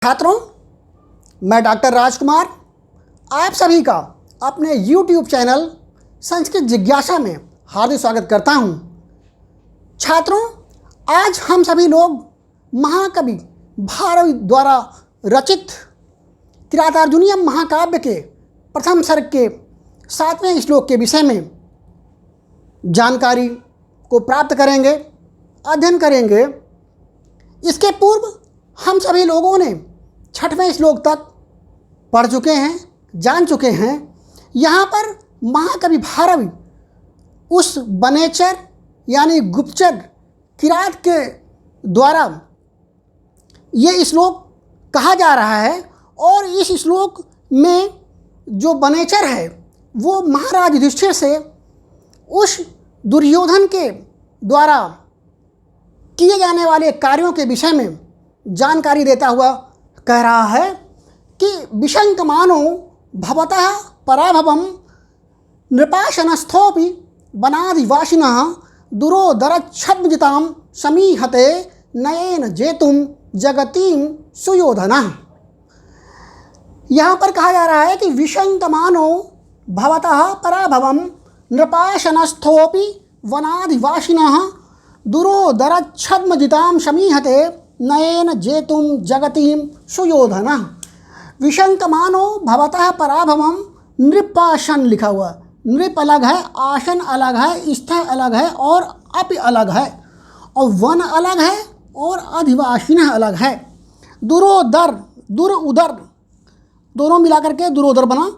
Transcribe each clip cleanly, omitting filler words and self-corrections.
छात्रों, मैं डॉक्टर राजकुमार आप सभी का अपने YouTube चैनल संस्कृत जिज्ञासा में हार्दिक स्वागत करता हूं। छात्रों, आज हम सभी लोग महाकवि भारवी द्वारा रचित किरातार्जुनीयम महाकाव्य के प्रथम सर्ग के 7वें श्लोक के विषय में जानकारी को प्राप्त करेंगे, अध्ययन करेंगे। इसके पूर्व हम सभी लोगों ने 6वें श्लोक तक पढ़ चुके हैं, जान चुके हैं। यहाँ पर महाकवि भारवी उस बनेचर यानी गुप्तचर किरात के द्वारा ये श्लोक कहा जा रहा है और इस श्लोक में जो बनेचर है वो महाराज युधिष्ठिर से उस दुर्योधन के द्वारा किए जाने वाले कार्यों के विषय में जानकारी देता हुआ कह रहा है कि विशंकमानो भवतः पराभवम नृपाशनस्थोपि वनादिवासिनः दुरोदरच्छद्मजितां समीहते नयेन जेतुम जगतीम सुयोधनः। यहाँ पर कहा जा रहा है कि विशंकमानो भवतः पराभवम नृपाशनस्थोपि वनादिवासिनः दुरोदरच्छद्मजितां समीहते नयेन जेतुम जगतीम सुयोधनः। विशंकमानो भवतः पराभवम नृपाशन लिखा हुआ, नृप अलग है, आसन अलग है, स्थ अलग है और अपि अलग है और वन अलग है और अधिवासिन अलग है। दुरोदर, दुर उदर दोनों मिलाकर के दुरोदर बना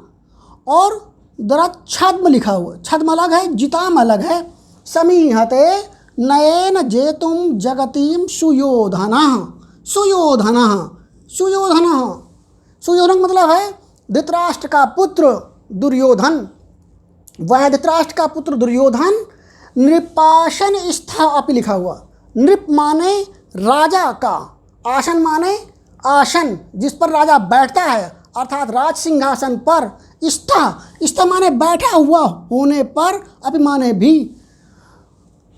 और दरच्छद्म लिखा हुआ, छद्म अलग है, जिताम अलग है। समीहते नयेन जेतुम जगतीम सुयोधनः। सुयोधनः, सुयोधनः, सुयोधन मतलब है धृतराष्ट्र का पुत्र दुर्योधन। वह धृतराष्ट्र का पुत्र दुर्योधन नृपाशन स्था अपि लिखा हुआ। नृप माने राजा का, आसन माने आसन जिस पर राजा बैठता है अर्थात राज सिंहासन पर। स्था, स्था माने बैठा हुआ होने पर, अपि माने भी।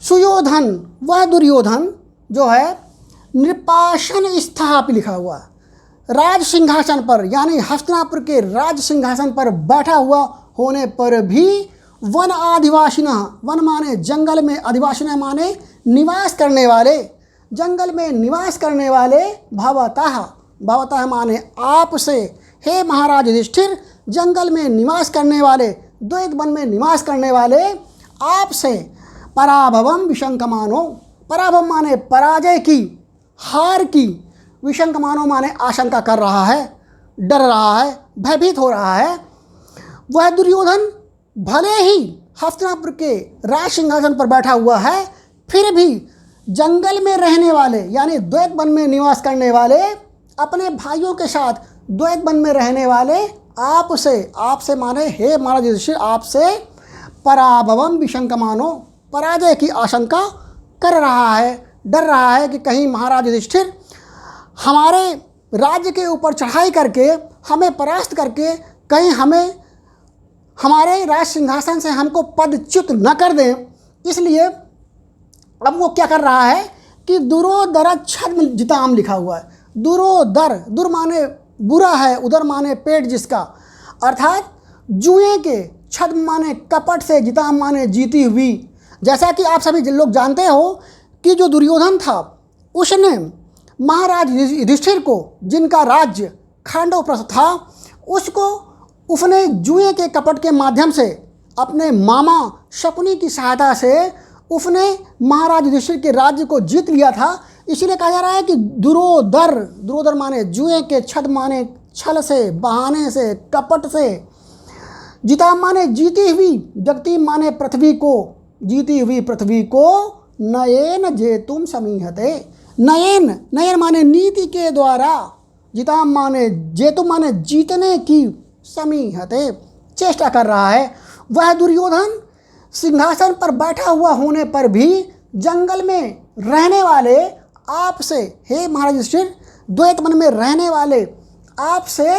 सुयोधन वह दुर्योधन जो है नृपाशन स्थापि लिखा हुआ, राज सिंहासन पर यानी हस्तिनापुर के राज सिंहासन पर बैठा हुआ होने पर भी वन आदिवासिनः, वन माने जंगल में, आदिवासिनः माने निवास करने वाले, जंगल में निवास करने वाले। भवतः, भवतः माने आप से, हे महाराज युधिष्ठिर जंगल में निवास करने वाले, द्वैत वन में निवास करने वाले आप से। पराभवम विशंकमानो, पराभव माने पराजय की, हार की। विशंकमानो माने आशंका कर रहा है, डर रहा है, भयभीत हो रहा है। वह दुर्योधन भले ही हस्तिनापुर के राज सिंहासन पर बैठा हुआ है, फिर भी जंगल में रहने वाले यानी द्वैत वन में निवास करने वाले अपने भाइयों के साथ द्वैत वन में रहने वाले आपसे, आपसे माने हे महाराज युधिष्ठिर आपसे पराभवम विशंकमानो, पराजय की आशंका कर रहा है, डर रहा है कि कहीं महाराज युधिष्ठिर हमारे राज्य के ऊपर चढ़ाई करके हमें परास्त करके कहीं हमें हमारे राज सिंहासन से हमको पदच्युत न कर दें। इसलिए अब वो क्या कर रहा है कि दुरोदरच्छद्मजितां लिखा हुआ है। दुरोदर, दुर माने बुरा है, उदर माने पेट जिसका, अर्थात जुए के, छद्म माने कपट से, जिताम माने जीती हुई। जैसा कि आप सभी लोग जानते हो कि जो दुर्योधन था उसने महाराज युधिष्ठिर को, जिनका राज्य खांडवप्रस्थ था, उसको उसने जुए के कपट के माध्यम से अपने मामा शकुनी की सहायता से उसने महाराज युधिष्ठिर के राज्य को जीत लिया था। इसीलिए कहा जा रहा है कि दुरोदर, दुरोदर माने जुए के, छद माने छल से, बहाने से, कपट से, जिता माने जीती हुई, जगती माने पृथ्वी को, जीती हुई पृथ्वी को। नयेन जेतुम समीहते, नयन, नयन माने नीति के द्वारा, जिताम माने जेतुम माने जीतने की, समीहते चेष्टा कर रहा है। वह दुर्योधन सिंहासन पर बैठा हुआ होने पर भी जंगल में रहने वाले आपसे, हे महाराज युधिष्ठिर द्वैत वन में रहने वाले आपसे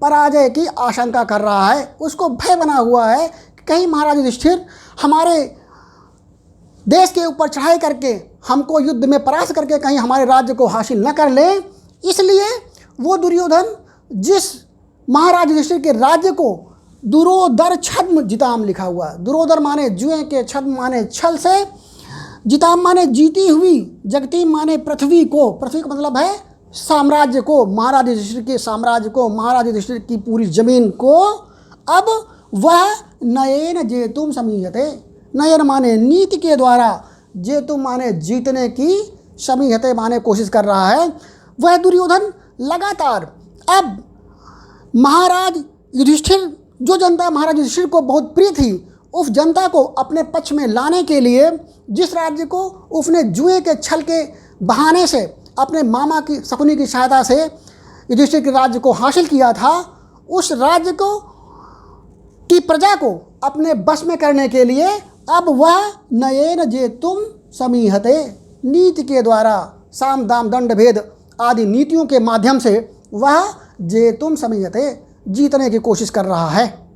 पराजय की आशंका कर रहा है। उसको भय बना हुआ है कि कहीं महाराज युधिष्ठिर हमारे देश के ऊपर चढ़ाई करके हमको युद्ध में परास्त करके कहीं हमारे राज्य को हासिल न कर ले। इसलिए वो दुर्योधन जिस महाराज युधिष्ठिर के राज्य को दुरोदर छद्म जिताम लिखा हुआ। दुरोदर माने जुए के, छद्म माने छल से, जिताम माने जीती हुई, जगती माने पृथ्वी को, पृथ्वी का मतलब है साम्राज्य को, महाराज युधिष्ठिर के साम्राज्य को, महाराज युधिष्ठिर की पूरी जमीन को। अब वह नयेन जेतुम समीहते, नयन माने नीति के द्वारा, जेतुम माने जीतने की, समीहते माने कोशिश कर रहा है। वह दुर्योधन लगातार अब महाराज युधिष्ठिर, जो जनता महाराज युधिष्ठिर को बहुत प्रिय थी, उस जनता को अपने पक्ष में लाने के लिए जिस राज्य को उसने जुए के छल के बहाने से अपने मामा की शकुनी की सहायता से युधिष्ठिर के राज्य को हासिल किया था, उस राज्य को की प्रजा को अपने बस में करने के लिए अब वह नयेन जेतुम समीहते, नीति के द्वारा, साम दाम दंड भेद आदि नीतियों के माध्यम से वह जेतुम समीहते, जीतने की कोशिश कर रहा है।